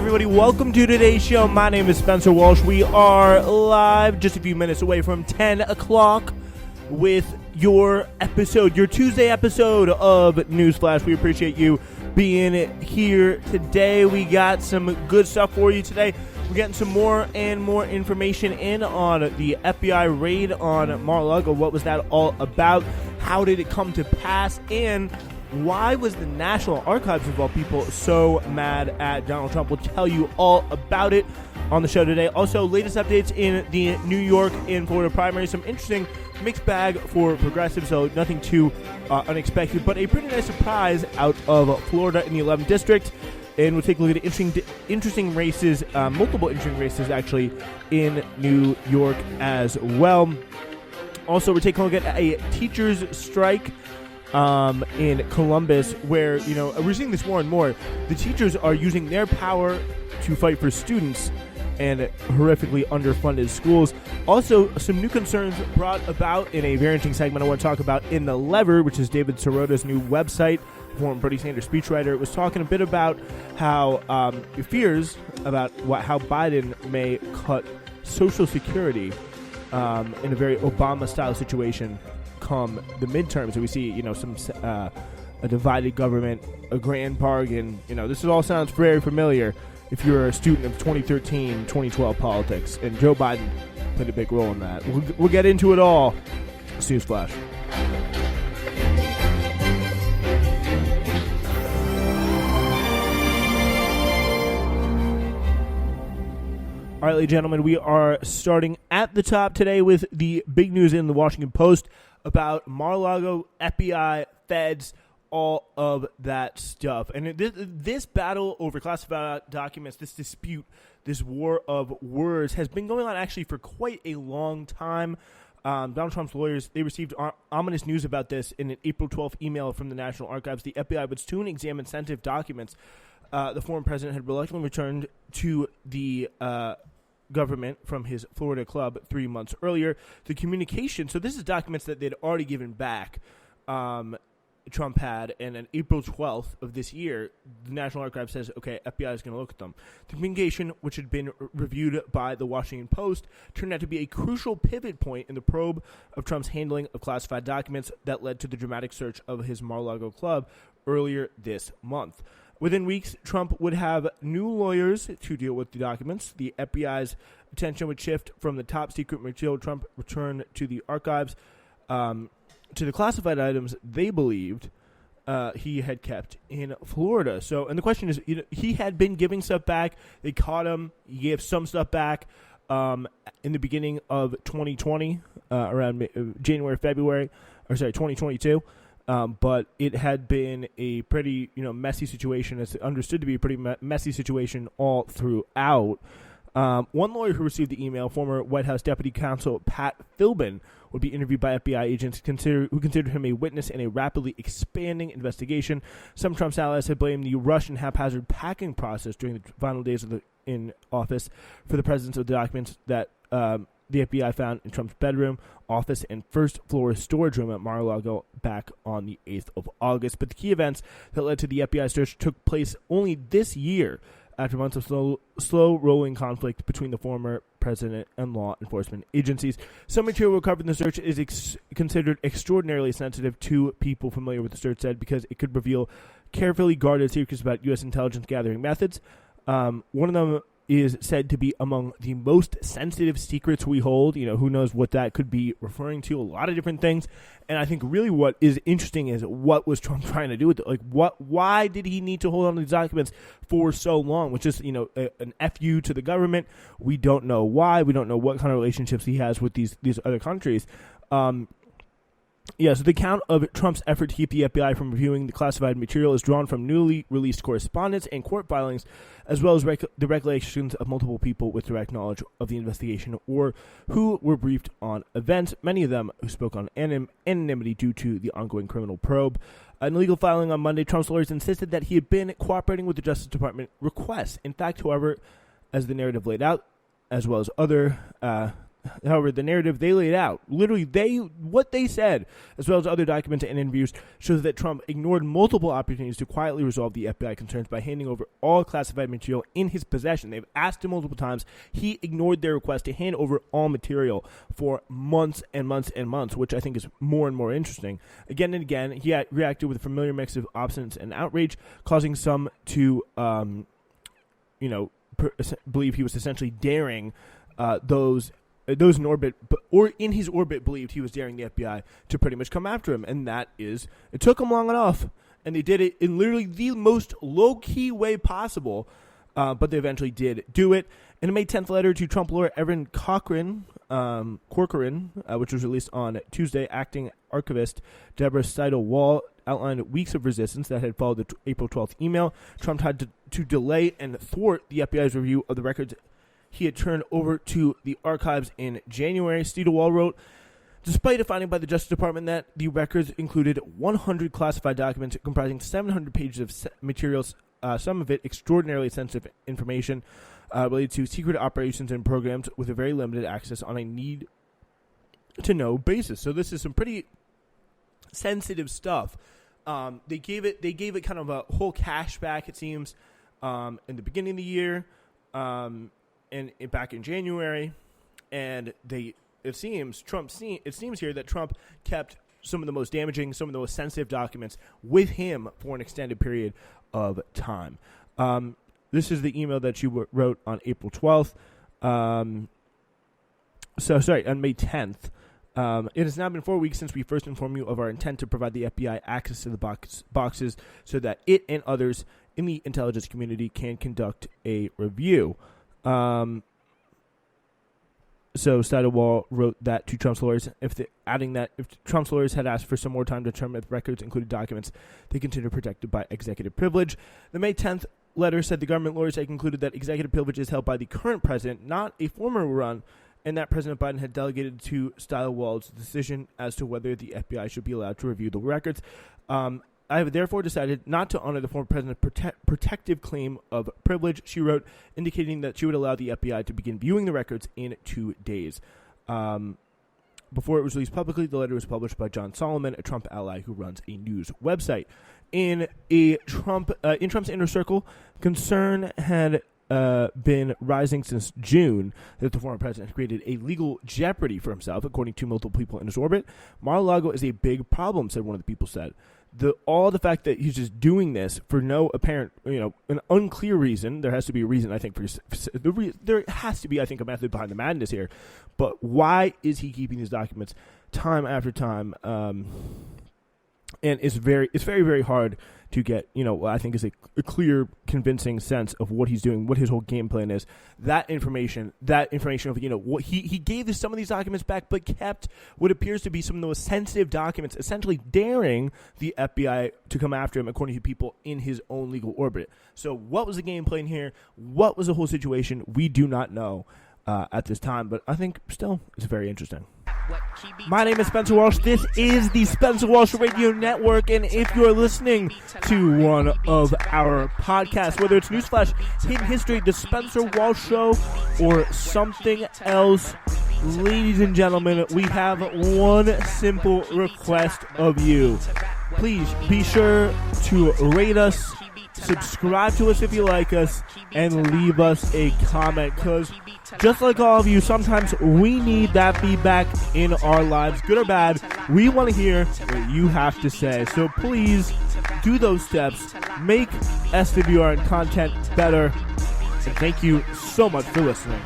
everybody. Welcome to today's show. My name is Spencer Walsh. We are live just a few minutes away from 10 o'clock with your episode, your Tuesday episode of Newsflash. We appreciate you being here today. We got some good stuff for you today. We're getting some more and more information in on the FBI raid on Mar-a-Lago. What was that all about? How did it come to pass? And why was the National Archives of all people so mad at Donald Trump? We'll tell you all about it on the show today. Also, latest updates in the New York and Florida primary. Some interesting mixed bag for progressives, so nothing too unexpected, but a pretty nice surprise out of Florida in the 11th district. And we'll take a look at interesting races, multiple interesting races actually in New York as well. Also, we're taking a look at a teachers' strike in Columbus, where, you know, we're seeing this more and more. The teachers are using their power to fight for students and horrifically underfunded schools. Also, some new concerns brought about in a parenting segment I want to talk about in The Lever, which is David Sirota's new website. Former Bernie Sanders speechwriter. It was talking a bit about how fears about how Biden may cut Social Security in a very Obama-style situation come the midterms. So we see, you know, some a divided government, a grand bargain. You know, this all sounds very familiar if you're a student of 2013, 2012 politics, and Joe Biden played a big role in that. We'll get into it all. Newsflash. All right, ladies and gentlemen, we are starting at the top today with the big news in the Washington Post about Mar-a-Lago, FBI, feds, all of that stuff. And this battle over classified documents, this dispute, this war of words has been going on actually for quite a long time. Donald Trump's lawyers, they received ominous news about this in an April 12th email from the National Archives. The FBI would soon examine sensitive documents the former president had reluctantly returned to the government from his Florida club 3 months earlier. The communication, so this is documents that they'd already given back, Trump had, and on April 12th of this year, the National Archives says, okay, FBI is going to look at them. The communication, which had been reviewed by the Washington Post, turned out to be a crucial pivot point in the probe of Trump's handling of classified documents that led to the dramatic search of his Mar-a-Lago club earlier this month. Within weeks, Trump would have new lawyers to deal with the documents. The FBI's attention would shift from the top secret material Trump returned to the archives to the classified items they believed he had kept in Florida. So, and the question is, you know, he had been giving stuff back. They caught him. He gave some stuff back in the beginning of 2020, around January, February, 2022. But it had been a pretty, messy situation. It's understood to be a pretty messy situation all throughout. One lawyer who received the email, former White House Deputy Counsel Pat Philbin, would be interviewed by FBI agents who considered him a witness in a rapidly expanding investigation. Some Trump's allies had blamed the Russian haphazard packing process during the final days in office for the presence of the documents that the FBI found in Trump's bedroom, office, and first-floor storage room at Mar-a-Lago back on the 8th of August. But the key events that led to the FBI search took place only this year, after months of slow-rolling conflict between the former president and law enforcement agencies. Some material recovered in the search is considered extraordinarily sensitive to people familiar with the search said because it could reveal carefully guarded secrets about U.S. intelligence gathering methods. One of them is said to be among the most sensitive secrets we hold. Who knows what that could be referring to, a lot of different things. And I think really what is interesting is what was Trump trying to do with it? Why did he need to hold on to these documents for so long? Which is, an FU to the government. We don't know why. We don't know what kind of relationships he has with these other countries. So the account of Trump's effort to keep the FBI from reviewing the classified material is drawn from newly released correspondence and court filings, as well as the recollections of multiple people with direct knowledge of the investigation or who were briefed on events, many of them who spoke on anonymity due to the ongoing criminal probe. In a legal filing on Monday, Trump's lawyers insisted that he had been cooperating with the Justice Department requests. In fact, however, as the narrative laid out, as well as other However, the narrative they laid out, literally what they said, as well as other documents and interviews, shows that Trump ignored multiple opportunities to quietly resolve the FBI concerns by handing over all classified material in his possession. They've asked him multiple times. He ignored their request to hand over all material for months and months and months, which I think is more and more interesting. Again and again, he had reacted with a familiar mix of obstinance and outrage, causing some to, believe he was essentially daring those in orbit, or in his orbit, believed he was daring the FBI to pretty much come after him. And that is, it took them long enough, and they did it in literally the most low-key way possible, but they eventually did do it. In a May 10th letter to Trump lawyer Evan Corcoran, which was released on Tuesday, acting archivist Deborah Seidel-Wall outlined weeks of resistance that had followed the April 12th email. Trump had to delay and thwart the FBI's review of the records he had turned over to the archives in January. Seidel-Wall wrote, despite a finding by the Justice Department that the records included 100 classified documents comprising 700 pages of materials, some of it extraordinarily sensitive information related to secret operations and programs with a very limited access on a need-to-know basis. So this is some pretty sensitive stuff. They gave it kind of a whole cashback, it seems, in the beginning of the year. And back in January, and it seems here that Trump kept some of the most damaging, some of the most sensitive documents with him for an extended period of time. This is the email that you wrote on April 12th. On May 10th. It has now been 4 weeks since we first informed you of our intent to provide the FBI access to the boxes so that it and others in the intelligence community can conduct a review. So Seidel-Wall wrote that to Trump's lawyers, adding that if Trump's lawyers had asked for some more time to determine if records included documents they consider protected by executive privilege. The May 10th letter said the government lawyers had concluded that executive privilege is held by the current president, not a former one, and that President Biden had delegated to Seidel-Wall's decision as to whether the FBI should be allowed to review the records. I have therefore decided not to honor the former president's protective claim of privilege, she wrote, indicating that she would allow the FBI to begin viewing the records in 2 days. Before it was released publicly, the letter was published by John Solomon, a Trump ally who runs a news website. In Trump's inner circle, concern had been rising since June that the former president created a legal jeopardy for himself, according to multiple people in his orbit. Mar-a-Lago is a big problem, said one of the people said. The fact that he's just doing this for no apparent, an unclear reason. There has to be a reason, I think, there has to be, I think, a method behind the madness here. But why is he keeping these documents time after time? And it's very, very hard to get, I think is a clear, convincing sense of what he's doing, what his whole game plan is. That information of, what he gave some of these documents back, but kept what appears to be some of the most sensitive documents, essentially daring the FBI to come after him, according to people in his own legal orbit. So what was the game plan here? What was the whole situation? We do not know at this time, but I think still it's very interesting. My name is Spencer Walsh. This is the Spencer Walsh Radio Network, and if you're listening to one of our podcasts, whether it's Newsflash, Hidden History, The Spencer Walsh Show, or something else, ladies and gentlemen, we have one simple request of you. Please be sure to rate us, subscribe to us if you like us, and leave us a comment, because just like all of you, sometimes we need that feedback in our lives, good or bad. We want to hear what you have to say. So please do those steps. Make SWR content better. And thank you so much for listening.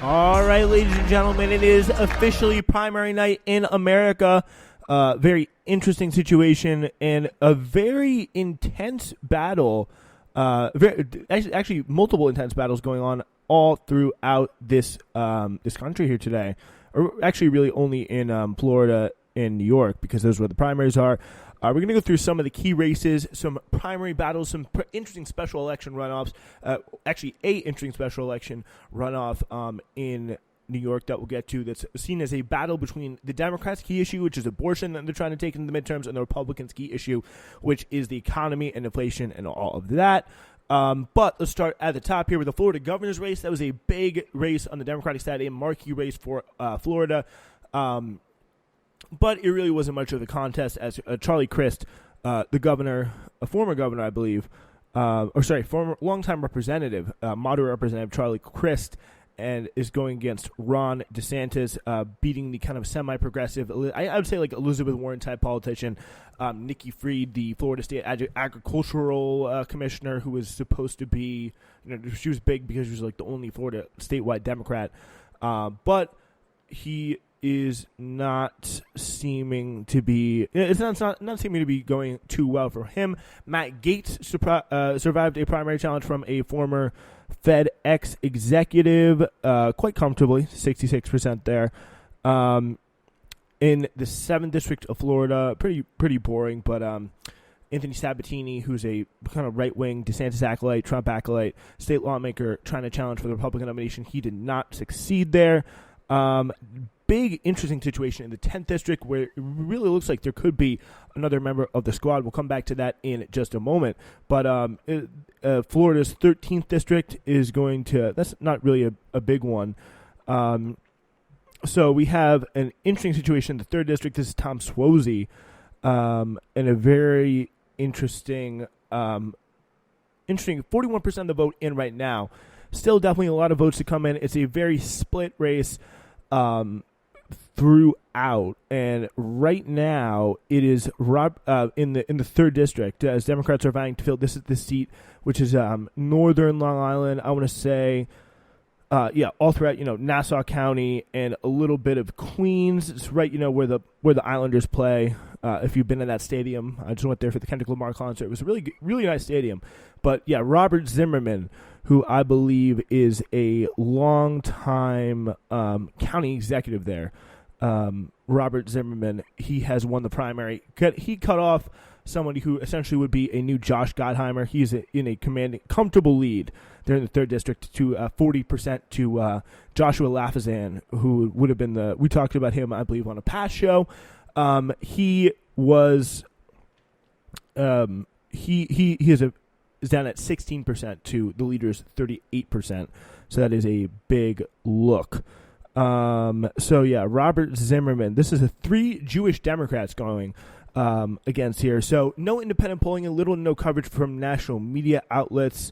All right, ladies and gentlemen, it is officially primary night in America. Very interesting situation and a very intense battle. Actually, multiple intense battles going on all throughout this country here today. Or actually, really only in Florida and New York, because those are where the primaries are. We're going to go through some of the key races, some primary battles, some interesting special election runoffs. Actually, a interesting special election runoff in New York that we'll get to, that's seen as a battle between the Democrats' key issue, which is abortion that they're trying to take in the midterms, and the Republicans' key issue, which is the economy and inflation and all of that. But let's start at the top here with the Florida governor's race. That was a big race on the Democratic side, a marquee race for Florida. But it really wasn't much of a contest as Charlie Crist, the governor, a former governor, I believe, former longtime representative, moderate representative Charlie Crist, and is going against Ron DeSantis, beating the kind of semi-progressive, I would say like Elizabeth Warren-type politician, Nikki Fried, the Florida State Agricultural Commissioner, who was supposed to be, she was big because she was like the only Florida statewide Democrat, but he is not seeming to be. It's not seeming to be going too well for him. Matt Gaetz survived a primary challenge from a former FedEx executive quite comfortably, 66% there. In the 7th district of Florida, pretty boring, but Anthony Sabatini, who's a kind of right-wing DeSantis acolyte, Trump acolyte, state lawmaker trying to challenge for the Republican nomination, he did not succeed there. Big, interesting situation in the 10th district where it really looks like there could be another member of the squad. We'll come back to that in just a moment. But Florida's 13th district is going to – that's not really a big one. So we have an interesting situation in the 3rd district. This is Tom Suozzi, and a very interesting 41% of the vote in right now. Still definitely a lot of votes to come in. It's a very split race throughout, and right now it is in the 3rd district as Democrats are vying to fill. This is the seat, which is northern Long Island. I want to say, all throughout Nassau County and a little bit of Queens. It's right where the Islanders play. If you've been in that stadium, I just went there for the Kendrick Lamar concert. It was a really nice stadium. But yeah, Robert Zimmerman, who I believe is a long-time county executive there. Robert Zimmerman, he has won the primary. He cut off somebody who essentially would be a new Josh Gottheimer. He's in a comfortable lead there in the 3rd district to 40% to Joshua Lafazan, who would have been we talked about him, I believe, on a past show. He was is down at 16% to the leader's 38%. So that is a big look. So yeah, Robert Zimmerman. This is 3 Jewish Democrats going against here. So no independent polling and little to no coverage from national media outlets.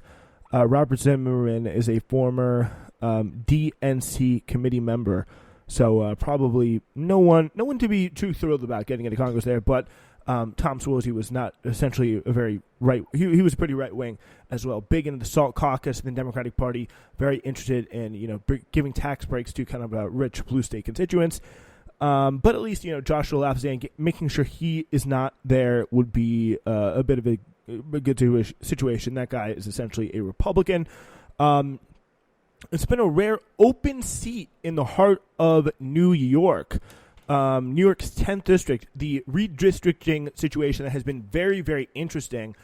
Robert Zimmerman is a former DNC committee member. So probably no one to be too thrilled about getting into Congress there. But Tom Suozzi was not essentially a very right. He was pretty right wing as well. Big into the SALT caucus in the Democratic Party. Very interested in giving tax breaks to kind of rich blue state constituents. But at least Joshua Lafazan making sure he is not there would be a bit of a good situation. That guy is essentially a Republican. It's been a rare open seat in the heart of New York. New York's 10th district, the redistricting situation that has been very, very interesting,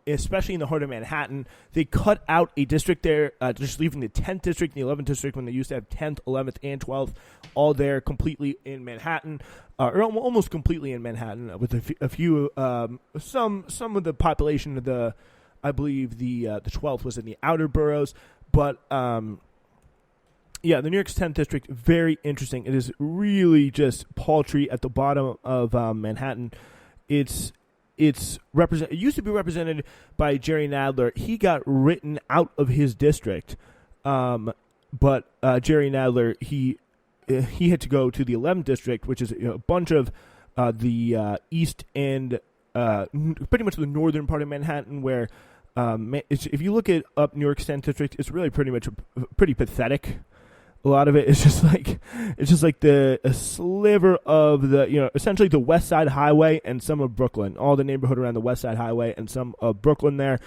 especially in the heart of Manhattan. They cut out a district there, just leaving the 10th district and the 11th district when they used to have 10th, 11th, and 12th all there completely in Manhattan, or almost completely in Manhattan with a few, some of the population of I believe the 12th was in the outer boroughs, but yeah, the New York's 10th district, very interesting. It is really just paltry at the bottom of Manhattan. It used to be represented by Jerry Nadler. He got written out of his district, but Jerry Nadler he had to go to the 11th district, which is a bunch of the east and pretty much the northern part of Manhattan, where if you look at up New York's 10th district, it's really pretty pathetic. A lot of it is just like a sliver of the essentially the West Side Highway and some of Brooklyn, all the neighborhood around the West Side Highway and some of Brooklyn there.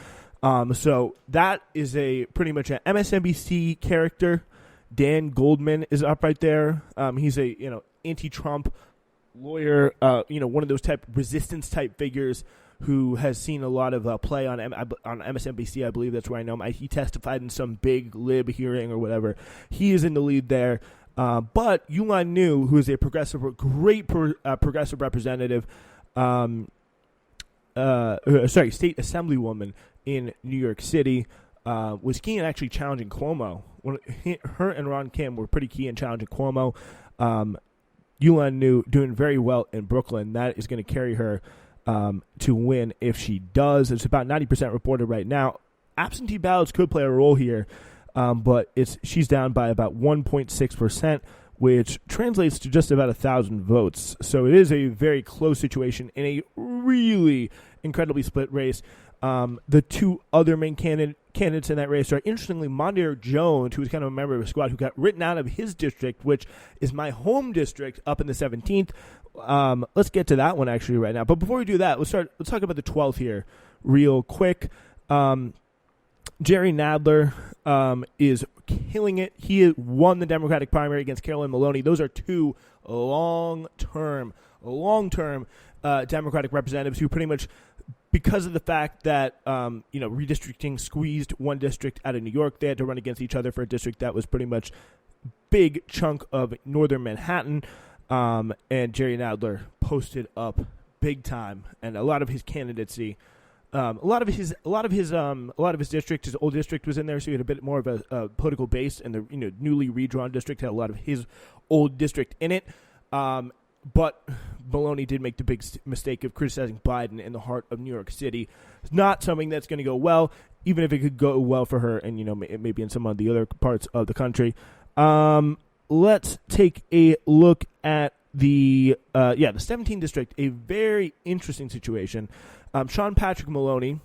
So that is pretty much an MSNBC character. Dan Goldman is up right there. He's a anti-Trump lawyer, one of those resistance type figures who has seen a lot of play on MSNBC. I believe that's where I know him. He testified in some big lib hearing or whatever. He is in the lead there. But Ulan New, who is a progressive representative, state assemblywoman in New York City, was key in actually challenging Cuomo. Her and Ron Kim were pretty key in challenging Cuomo. Yulin Liu doing very well in Brooklyn. That is going to carry her to win if she does. It's about 90% reported right now. Absentee ballots could play a role here, but she's down by about 1.6%, which translates to just about 1,000 votes. So it is a very close situation in a really incredibly split race. The two other main candidates in that race are, interestingly, Mondaire Jones, who was kind of a member of a squad who got written out of his district, which is my home district up in the 17th. Let's get to that one actually right now. But before we do that, let's talk about the 12th here real quick. Jerry Nadler is killing it. He won the Democratic primary against Carolyn Maloney. Those are two long-term Democratic representatives who pretty much, because of the fact that redistricting squeezed one district out of New York, they had to run against each other for a district that was pretty much big chunk of northern Manhattan. And Jerry Nadler posted up big time, and a lot of his candidacy. A lot of his district, his old district was in there, so he had a bit more of a political base, and the newly redrawn district had a lot of his old district in it. But Maloney did make the big mistake of criticizing Biden in the heart of New York City. It's not something that's going to go well, even if it could go well for her, and maybe in some of the other parts of the country. Let's take a look at the 17th district, a very interesting situation. Sean Patrick Maloney,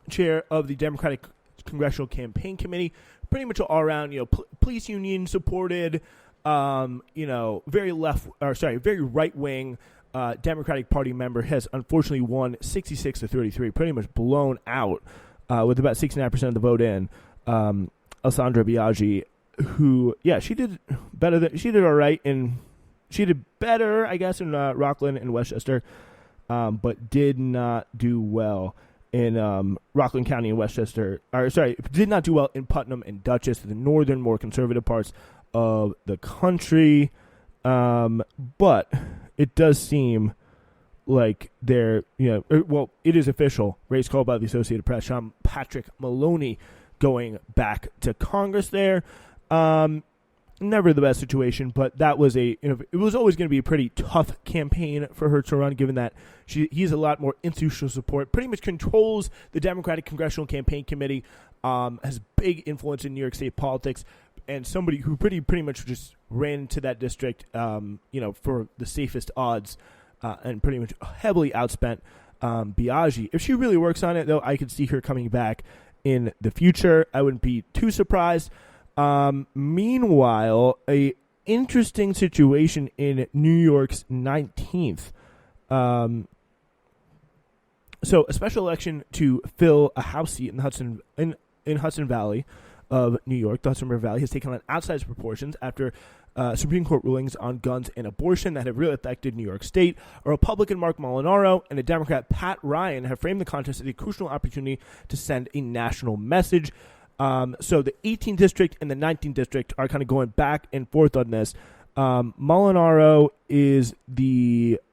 chair of the Democratic Congressional Campaign Committee, pretty much all around, police union supported, very right wing Democratic Party member, has unfortunately won 66-33, pretty much blown out with about 69% of the vote in. Alessandra Biaggi, who she did all right, and she did better, I guess, in Rockland and Westchester. But did not do well in Rockland County and Westchester. Did not do well in Putnam and Dutchess, the northern, more conservative parts of the country. But it does seem like it is official. Race called by the Associated Press. Sean Patrick Maloney going back to Congress there. Never the best situation, but that was it was always going to be a pretty tough campaign for her to run, given that he's a lot more institutional support, pretty much controls the Democratic Congressional Campaign Committee, has big influence in New York State politics, and somebody who pretty much just ran to that district, for the safest odds, and pretty much heavily outspent Biaggi. If she really works on it, though, I could see her coming back in the future. I wouldn't be too surprised. Meanwhile, a interesting situation in New York's 19th. So a special election to fill a House seat in the Hudson Valley of New York. The Hudson River Valley has taken on outsized proportions after Supreme Court rulings on guns and abortion that have really affected New York State. A Republican, Mark Molinaro, and a Democrat, Pat Ryan, have framed the contest as a crucial opportunity to send a national message. So the 18th district and the 19th district are kind of going back and forth on this. Molinaro is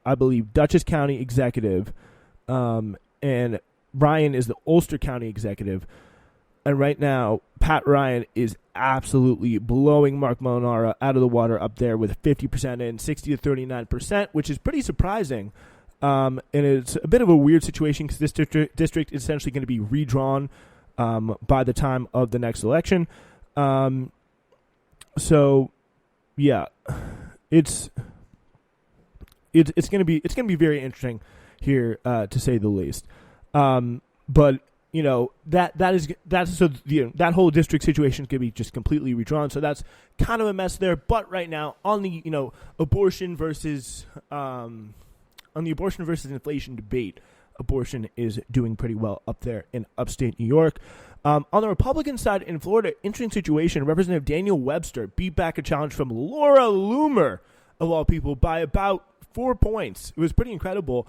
I believe, Dutchess County executive, and Ryan is the Ulster County executive. And right now, Pat Ryan is absolutely blowing Mark Molinaro out of the water up there with 50% and 60-39%, which is pretty surprising. And it's a bit of a weird situation because this district is essentially going to be redrawn by the time of the next election. So yeah, it's going to be very interesting here, to say the least. But that whole district situation is going to be just completely redrawn. So that's kind of a mess there. But right now on the abortion versus inflation debate, abortion is doing pretty well up there in upstate New York. On the Republican side in Florida, interesting situation. Representative Daniel Webster beat back a challenge from Laura Loomer, of all people, by about 4 points. It was pretty incredible.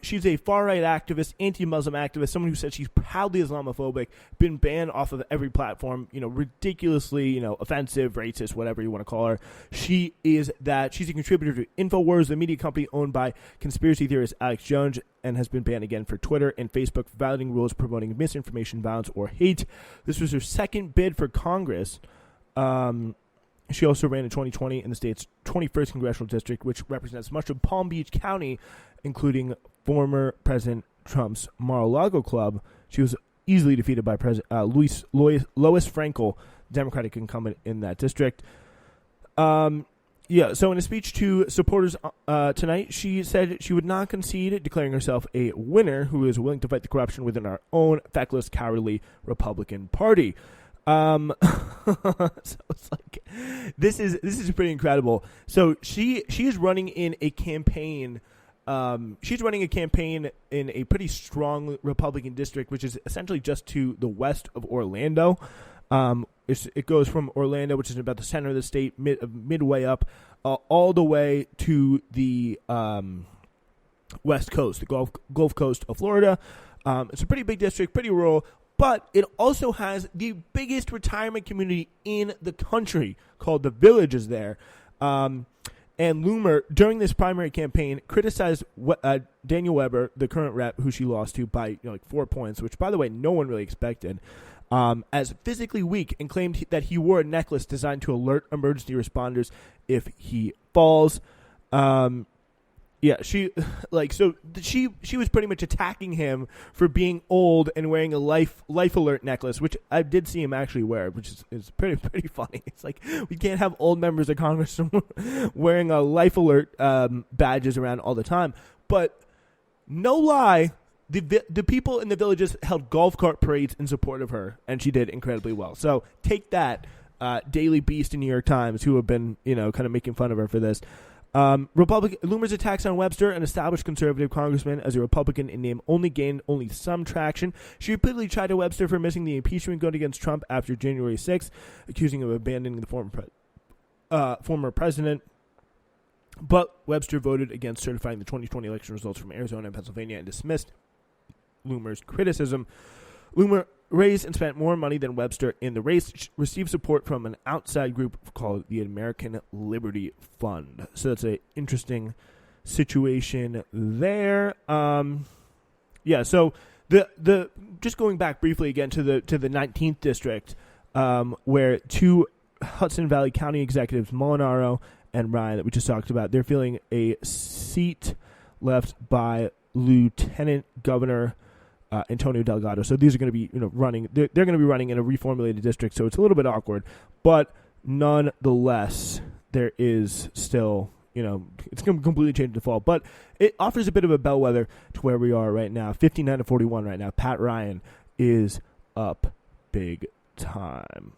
She's a far-right activist, anti-Muslim activist, someone who said she's proudly Islamophobic, been banned off of every platform, ridiculously, offensive, racist, whatever you want to call her. She's a contributor to InfoWars, the media company owned by conspiracy theorist Alex Jones, and has been banned again for Twitter and Facebook for violating rules promoting misinformation, violence, or hate. This was her second bid for Congress. She also ran in 2020 in the state's 21st congressional district, which represents much of Palm Beach County, including former President Trump's Mar-a-Lago club. She was easily defeated by President Lois Frankel, Democratic incumbent in that district. So in a speech to supporters tonight, she said she would not concede, declaring herself a winner who is willing to fight the corruption within our own feckless, cowardly Republican Party. So it's like this is pretty incredible. So she is running in a campaign. She's running a campaign in a pretty strong Republican district, which is essentially just to the west of Orlando. It goes from Orlando, which is about the center of the state, midway up, all the way to the west coast, the Gulf Coast of Florida. It's a pretty big district, pretty rural. But it also has the biggest retirement community in the country, called The Villages there. And Loomer, during this primary campaign, criticized Daniel Weber, the current rep, who she lost to by 4 points, which, by the way, no one really expected, as physically weak, and claimed that he wore a necklace designed to alert emergency responders if he falls. She was pretty much attacking him for being old and wearing a life alert necklace, which I did see him actually wear, which is pretty funny. It's like we can't have old members of Congress wearing a life alert badges around all the time. But no lie, the people in the Villages held golf cart parades in support of her, and she did incredibly well. So take that, Daily Beast and New York Times, who have been kind of making fun of her for this. Loomer's attacks on Webster, an established conservative congressman, as a Republican in name, gained some traction. She repeatedly tried to Webster for missing the impeachment vote against Trump after January 6th, accusing him of abandoning the former president. But Webster voted against certifying the 2020 election results from Arizona and Pennsylvania and dismissed Loomer's criticism. Loomer raised and spent more money than Webster in the race, received support from an outside group called the American Liberty Fund. So that's an interesting situation there. So the just going back briefly again to the 19th district, where two Hudson Valley County executives, Molinaro and Ryan, that we just talked about, they're feeling a seat left by Lieutenant Governor Antonio Delgado. So these are going to be running. They're going to be running in a reformulated district. So it's a little bit awkward, but nonetheless, there is still it's going to completely change the fall. But it offers a bit of a bellwether to where we are right now. 59-41 right now. Pat Ryan is up big time.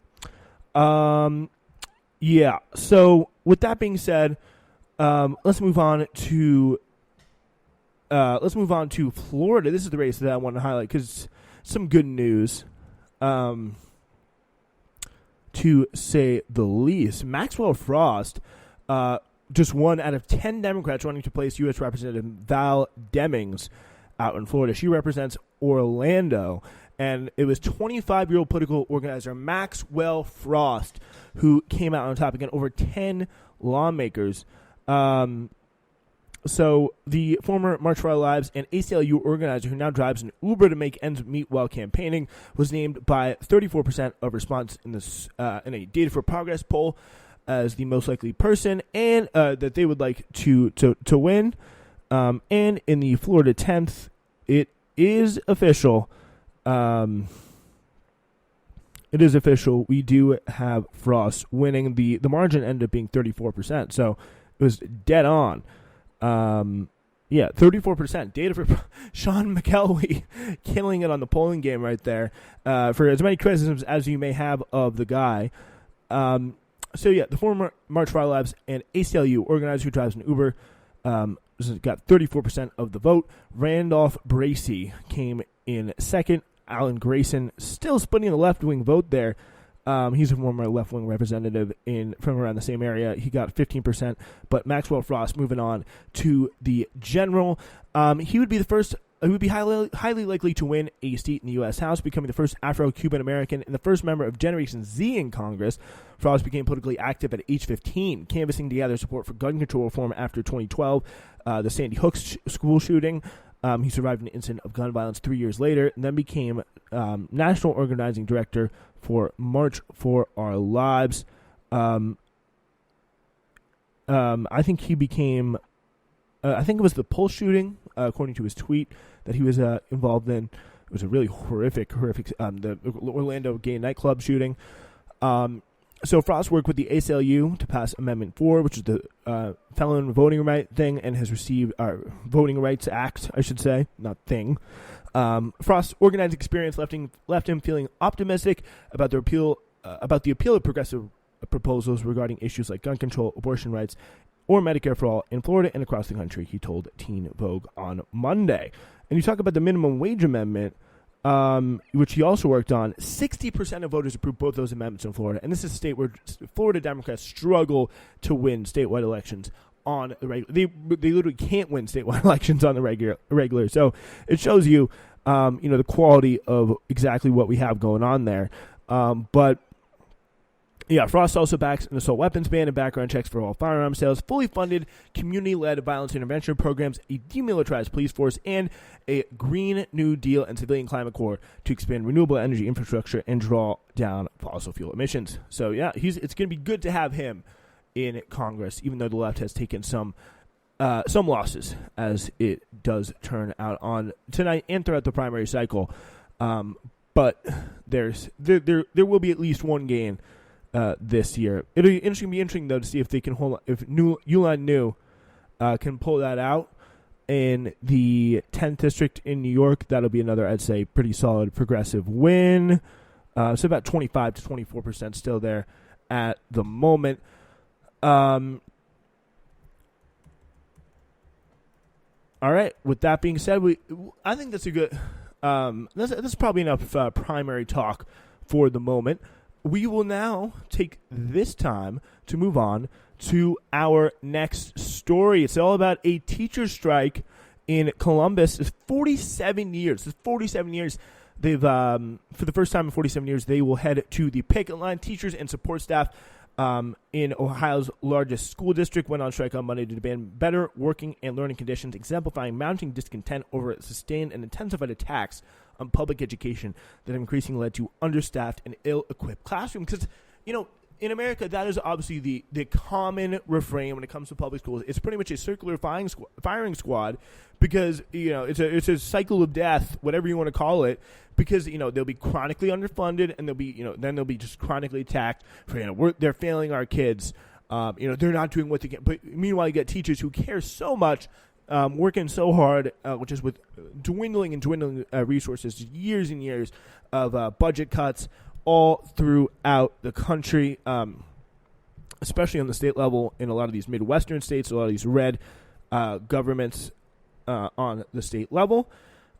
So with that being said, let's move on to Florida. This is the race that I want to highlight because some good news, to say the least. Maxwell Frost, just one out of 10 Democrats running to place U.S. Representative Val Demings out in Florida. She represents Orlando, and it was 25-year-old political organizer Maxwell Frost who came out on top again, over 10 lawmakers. So the former March for Our Lives and ACLU organizer who now drives an Uber to make ends meet while campaigning was named by 34% of response in this in a Data for Progress poll as the most likely person and that they would like to win. And in the Florida 10th, it is official. It is official. We do have Frost winning. The margin ended up being 34%, so it was dead on. 34%. Data for Sean McElwee killing it on the polling game right there. For as many criticisms as you may have of the guy. The former March for Our Lives and ACLU organizer who drives an Uber got 34% of the vote. Randolph Bracey came in second. Alan Grayson still splitting the left-wing vote there. He's a former left-wing representative from around the same area. He got 15%. But Maxwell Frost, moving on to the general, he would be the first. He would be highly likely to win a seat in the U.S. House, becoming the first Afro-Cuban American and the first member of Generation Z in Congress. Frost became politically active at age 15, canvassing to gather support for gun control reform after 2012, the Sandy Hook school shooting. He survived an incident of gun violence 3 years later, and then became national organizing director for March for Our Lives. I think he became, I think it was the Pulse shooting, according to his tweet, that he was involved in. It was a really horrific, the Orlando gay nightclub shooting. So Frost worked with the ACLU to pass Amendment 4, which is the felon voting right thing, and has received Voting Rights Act, I should say, not thing. Frost's organizing experience left him feeling optimistic about the appeal of progressive proposals regarding issues like gun control, abortion rights, or Medicare for all in Florida and across the country, he told Teen Vogue on Monday. And you talk about the minimum wage amendment, which he also worked on. 60% of voters approved both those amendments in Florida. And this is a state where Florida Democrats struggle to win statewide elections on the regular. They literally can't win statewide elections on the regular. So it shows you, the quality of exactly what we have going on there. But yeah, Frost also backs an assault weapons ban and background checks for all firearm sales, fully funded community-led violence intervention programs, a demilitarized police force, and a Green New Deal and Civilian Climate Corps to expand renewable energy infrastructure and draw down fossil fuel emissions. So yeah, it's going to be good to have him in Congress, even though the left has taken some losses, as it does turn out on tonight and throughout the primary cycle. But there will be at least one gain this year. It'll be interesting though to see if they can Uline New can pull that out in the 10th district in New York. That'll be another, I'd say, pretty solid progressive win. So about 25 to 24% still there at the moment. All right. With that being said, I think that's a good. That's probably enough primary talk for the moment. We will now take this time to move on to our next story. It's all about a teacher strike in Columbus. It's 47 years. It's 47 years. They've, for the first time in 47 years, they will head to the picket line. Teachers and support staff in Ohio's largest school district went on strike on Monday to demand better working and learning conditions, exemplifying mounting discontent over sustained and intensified attacks on public education that have increasingly led to understaffed and ill-equipped classrooms. Because, in America, that is obviously the common refrain when it comes to public schools. It's pretty much a circular firing squad because, it's a cycle of death, whatever you want to call it, because, they'll be chronically underfunded and then they'll be just chronically attacked for, they're failing our kids. They're not doing what they can. But meanwhile, you get teachers who care so much, working so hard, which is with dwindling resources, years and years of budget cuts all throughout the country, especially on the state level in a lot of these Midwestern states, a lot of these red governments on the state level.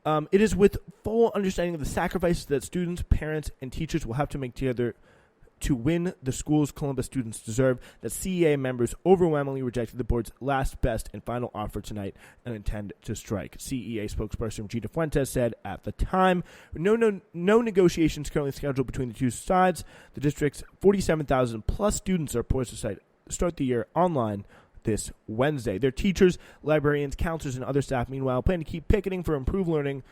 It is with full understanding of the sacrifices that students, parents, and teachers will have to make together to win the schools Columbus students deserve, that CEA members overwhelmingly rejected the board's last, best, and final offer tonight and intend to strike. CEA spokesperson Gina Fuentes said at the time, no negotiations currently scheduled between the two sides. The district's 47,000 plus students are poised to start the year online this Wednesday. Their teachers, librarians, counselors, and other staff, meanwhile, plan to keep picketing for improved learning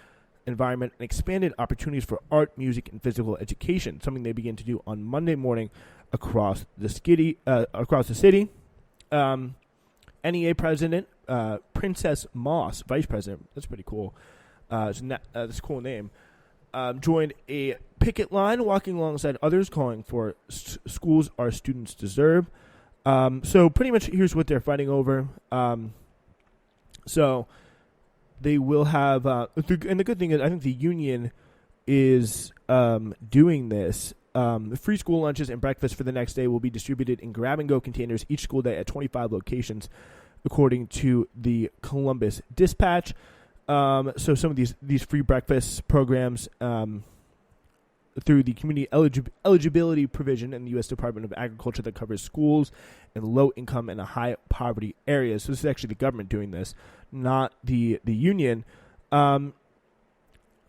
environment and expanded opportunities for art, music, and physical education, something they begin to do on Monday morning across the city. NEA president Princess Moss, vice president, that's pretty cool. That's a cool name. Joined a picket line, walking alongside others, calling for schools our students deserve. So pretty much here's what they're fighting over. So they will have, and the good thing is I think the union is doing this. Free school lunches and breakfast for the next day will be distributed in grab-and-go containers each school day at 25 locations, according to the Columbus Dispatch. So some of these free breakfast programs through the community eligibility provision in the U.S. Department of Agriculture that covers schools in low-income and high-poverty areas. So this is actually the government doing this, not the union.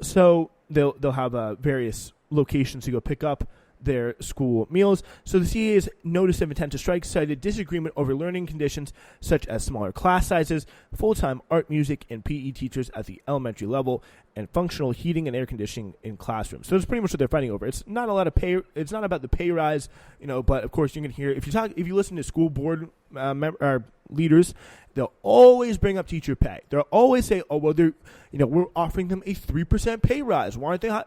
So they'll have various locations to go pick up their school meals. So the CEA's notice of intent to strike cited disagreement over learning conditions such as smaller class sizes, full-time art, music, and PE teachers at the elementary level, and functional heating and air conditioning in classrooms. So that's pretty much what they're fighting over. It's not a lot of pay. It's not about the pay rise, but of course you can hear if you listen to school board leaders, they'll always bring up teacher pay. They'll always say, "Oh, well, we're offering them a 3% pay rise. Why aren't they?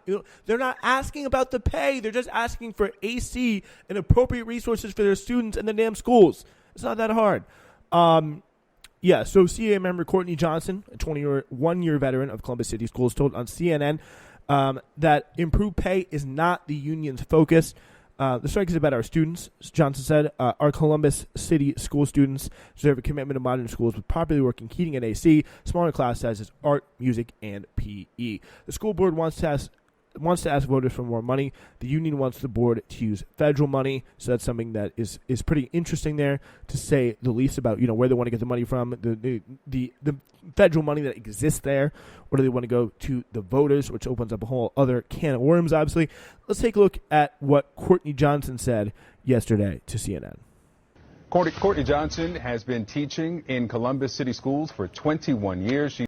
They're not asking about the pay. They're just asking for AC and appropriate resources for their students and the damn schools. It's not that hard." So CEA member Courtney Johnson, a 21-year veteran of Columbus City Schools, told on CNN that improved pay is not the union's focus. The strike is about our students, Johnson said. Our Columbus City school students deserve a commitment to modern schools with properly working heating and AC, smaller class sizes, art, music, and PE. The school board wants to ask voters for more money. The union wants the board to use federal money. So that's something that is pretty interesting there, to say the least, about where they want to get the money from, the federal money that exists there, or do they want to go to the voters, which opens up a whole other can of worms, obviously. Let's take a look at what Courtney Johnson said yesterday to CNN. Courtney Johnson has been teaching in Columbus City Schools for 21 years. She's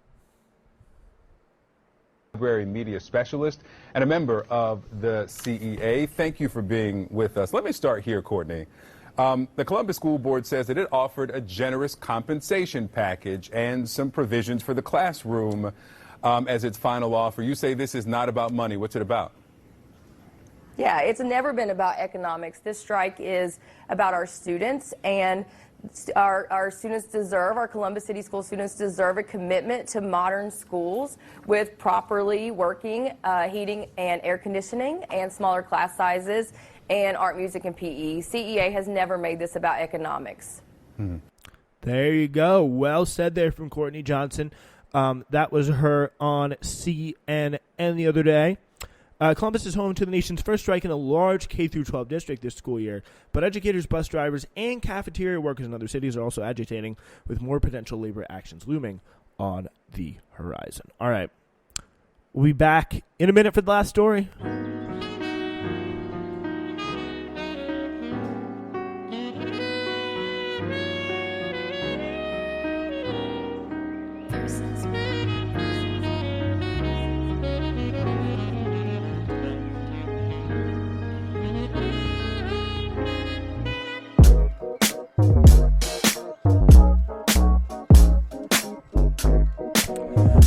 a library media specialist and a member of the CEA. Thank you for being with us. Let me start here, Courtney. The Columbus School Board says that it offered a generous compensation package and some provisions for the classroom as its final offer. You say this is not about money. What's it about? Yeah, it's never been about economics. This strike is about our students, and our students deserve, our Columbus City School students deserve a commitment to modern schools with properly working heating and air conditioning and smaller class sizes and art, music, and PE. CEA has never made this about economics. There you go. Well said there from Courtney Johnson. That was her on CNN the other day. Columbus is home to the nation's first strike in a large K-12 district this school year, but educators, bus drivers, and cafeteria workers in other cities are also agitating, with more potential labor actions looming on the horizon. All right. We'll be back in a minute for the last story.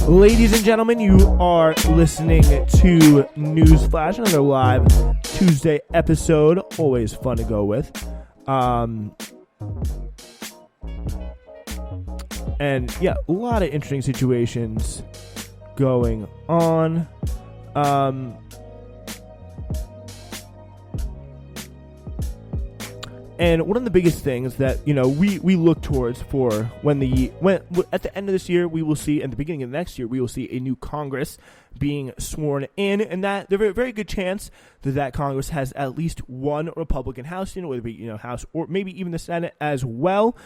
Ladies and gentlemen, you are listening to News Flash, another live Tuesday episode. Always fun to go with. And yeah, a lot of interesting situations going on. And one of the biggest things that, we look towards for when at the end of this year, we will see, at the beginning of next year, we will see a new Congress being sworn in, and that there's a very good chance that Congress has at least one Republican House, whether it be, House or maybe even the Senate as well.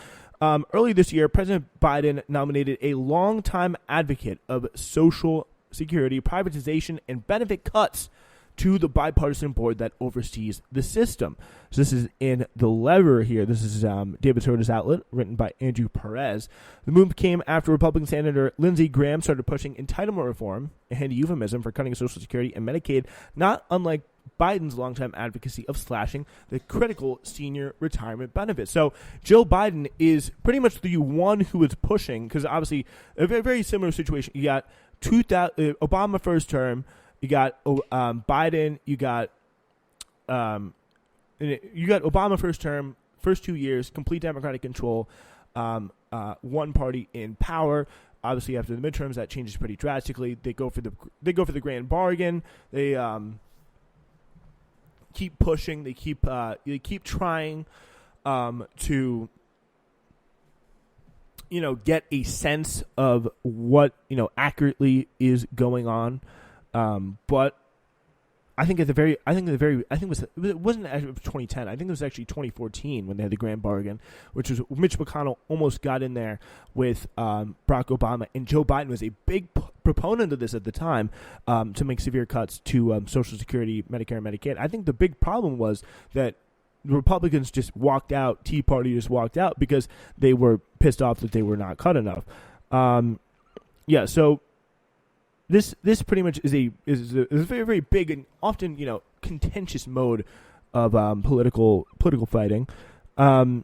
Early this year, President Biden nominated a longtime advocate of Social Security privatization and benefit cuts to the bipartisan board that oversees the system. So this is in The Lever here. This is David Soda's outlet, written by Andrew Perez. The move came after Republican Senator Lindsey Graham started pushing entitlement reform, a handy euphemism for cutting Social Security and Medicaid, not unlike Biden's longtime advocacy of slashing the critical senior retirement benefits. So Joe Biden is pretty much the one who is pushing, because obviously a very, very similar situation. You got Obama first term, you got Biden, you got Obama first term, first 2 years, complete Democratic control, one party in power. Obviously, after the midterms, that changes pretty drastically. They go for the grand bargain. They keep pushing. They keep trying to get a sense of what accurately is going on. But I think it wasn't actually 2010. I think it was actually 2014 when they had the grand bargain, which was Mitch McConnell almost got in there with Barack Obama, and Joe Biden was a big proponent of this at the time, to make severe cuts to Social Security, Medicare, and Medicaid. I think the big problem was that the Republicans just walked out. Tea Party just walked out because they were pissed off that they were not cut enough. So. This pretty much is a very, very big and often, contentious mode of political fighting. More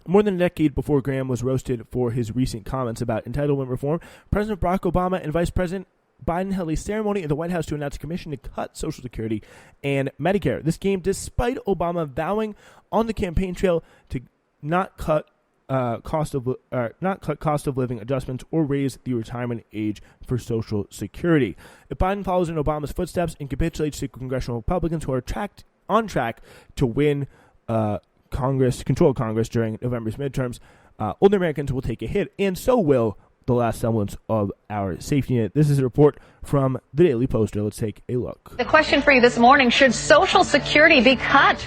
than a decade before Graham was roasted for his recent comments about entitlement reform, President Barack Obama and Vice President Biden held a ceremony at the White House to announce a commission to cut Social Security and Medicare. This came despite Obama vowing on the campaign trail to not cut cost of living adjustments or raise the retirement age for Social Security. If Biden follows in Obama's footsteps and capitulates to congressional Republicans who are on track to win control Congress during November's midterms, older Americans will take a hit, and so will the last semblance of our safety net. This is a report from the Daily Poster. Let's take a look. The question for you this morning: should Social Security be cut?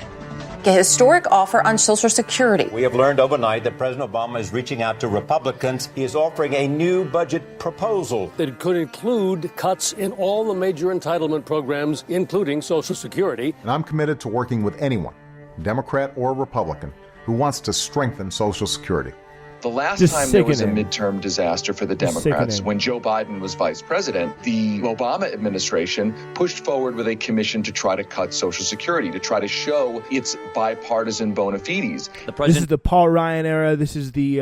A historic offer on Social Security. We have learned overnight that President Obama is reaching out to Republicans. He is offering a new budget proposal. It could include cuts in all the major entitlement programs, including Social Security. And I'm committed to working with anyone, Democrat or Republican, who wants to strengthen Social Security. The last time there was a midterm disaster for the Democrats, when Joe Biden was vice president, the Obama administration pushed forward with a commission to try to cut Social Security, to try to show its bipartisan bona fides. This is the Paul Ryan era. This is the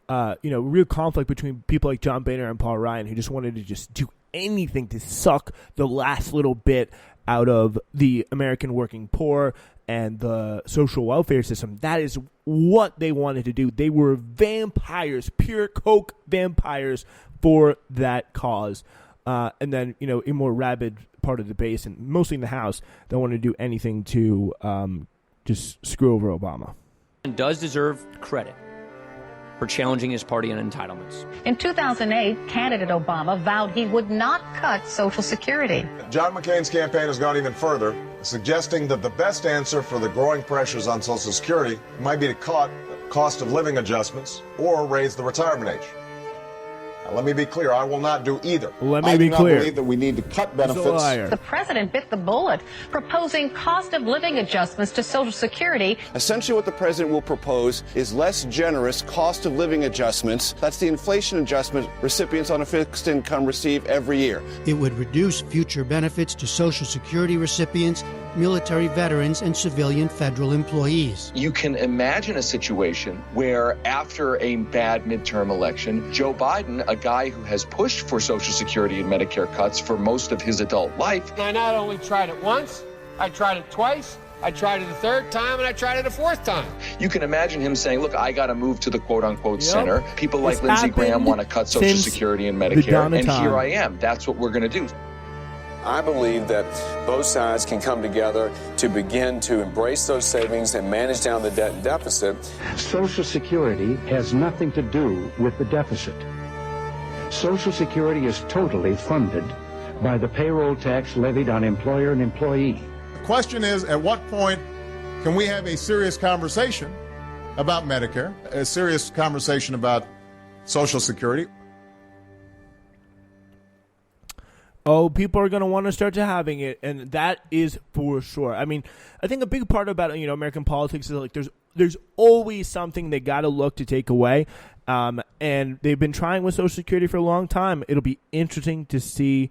real conflict between people like John Boehner and Paul Ryan, who just wanted to just do anything to suck the last little bit out of the American working poor and the social welfare system. That is what they wanted to do. They were vampires, pure coke vampires for that cause. And then, a more rabid part of the base, and mostly in the House, that wanted to do anything to just screw over Obama. And does deserve credit for challenging his party on entitlements. In 2008, candidate Obama vowed he would not cut Social Security. John McCain's campaign has gone even further, suggesting that the best answer for the growing pressures on Social Security might be to cut cost of living adjustments or raise the retirement age. Now, let me be clear, I will not do either. I do not believe that we need to cut benefits. The president bit the bullet, proposing cost of living adjustments to Social Security. Essentially what the president will propose is less generous cost of living adjustments. That's the inflation adjustment recipients on a fixed income receive every year. It would reduce future benefits to Social Security recipients, military veterans, and civilian federal employees. You can imagine a situation where after a bad midterm election, Joe Biden, a guy who has pushed for Social Security and Medicare cuts for most of his adult life. I not only tried it once, I tried it twice, I tried it a third time, and I tried it a fourth time. You can imagine him saying, look, I got to move to the quote-unquote center. People like Lindsey Graham want to cut Social Security and Medicare, and here I am. That's what we're going to do. I believe that both sides can come together to begin to embrace those savings and manage down the debt and deficit. Social Security has nothing to do with the deficit. Social Security is totally funded by the payroll tax levied on employer and employee. The question is, at what point can we have a serious conversation about Medicare, a serious conversation about Social Security? Oh, people are going to want to start to having it, and that is for sure. I mean, I think a big part about American politics is like there's always something they got to look to take away, and they've been trying with Social Security for a long time. It'll be interesting to see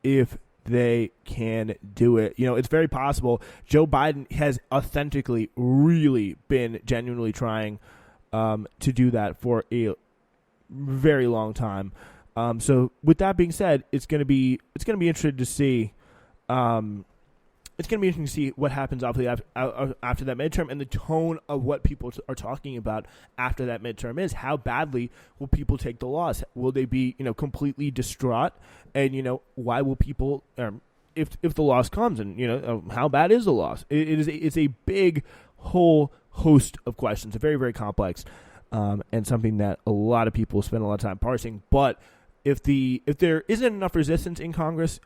if they can do it. It's very possible. Joe Biden has authentically really been genuinely trying to do that for a very long time. So with that being said, it's going to be interesting to see. It's going to be interesting to see what happens after that midterm, and the tone of what people are talking about after that midterm is. How badly will people take the loss? Will they be completely distraught? And why will people if the loss comes, and how bad is the loss? It's a big whole host of questions. A very, very complex and something that a lot of people spend a lot of time parsing, but if there isn't enough resistance in Congress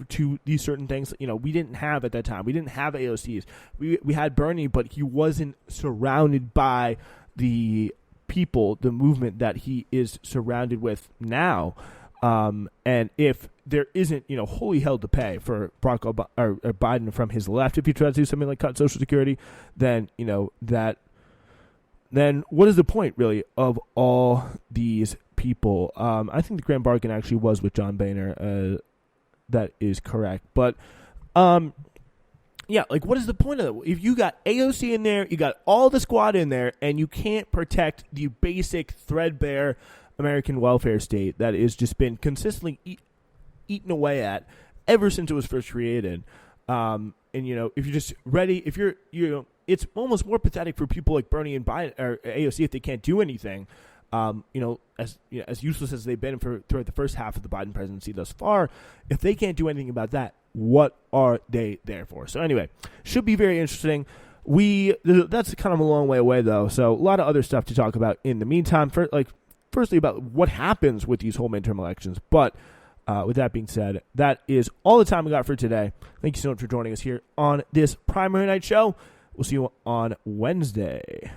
to these certain things, we didn't have at that time. We didn't have AOCs. We had Bernie, but he wasn't surrounded by the people, the movement that he is surrounded with now. And if there isn't, holy hell to pay for Barack Obama or Biden from his left, if he tries to do something like cut Social Security, then then what is the point really of all these people? I think the grand bargain actually was with John Boehner. That is correct, but yeah, like what is the point of it? If you got AOC in there, you got all the squad in there, and you can't protect the basic threadbare American welfare state that has just been consistently eaten away at ever since it was first created. And if you're just ready, if you're it's almost more pathetic for people like Bernie and Biden or AOC if they can't do anything. As useless as they've been throughout the first half of the Biden presidency thus far, if they can't do anything about that, what are they there for? So anyway, should be very interesting. That's kind of a long way away though, so a lot of other stuff to talk about in the meantime. Firstly, about what happens with these whole midterm elections. But with that being said, that is all the time we got for today. Thank you so much for joining us here on this Primary Night Show. We'll see you on Wednesday.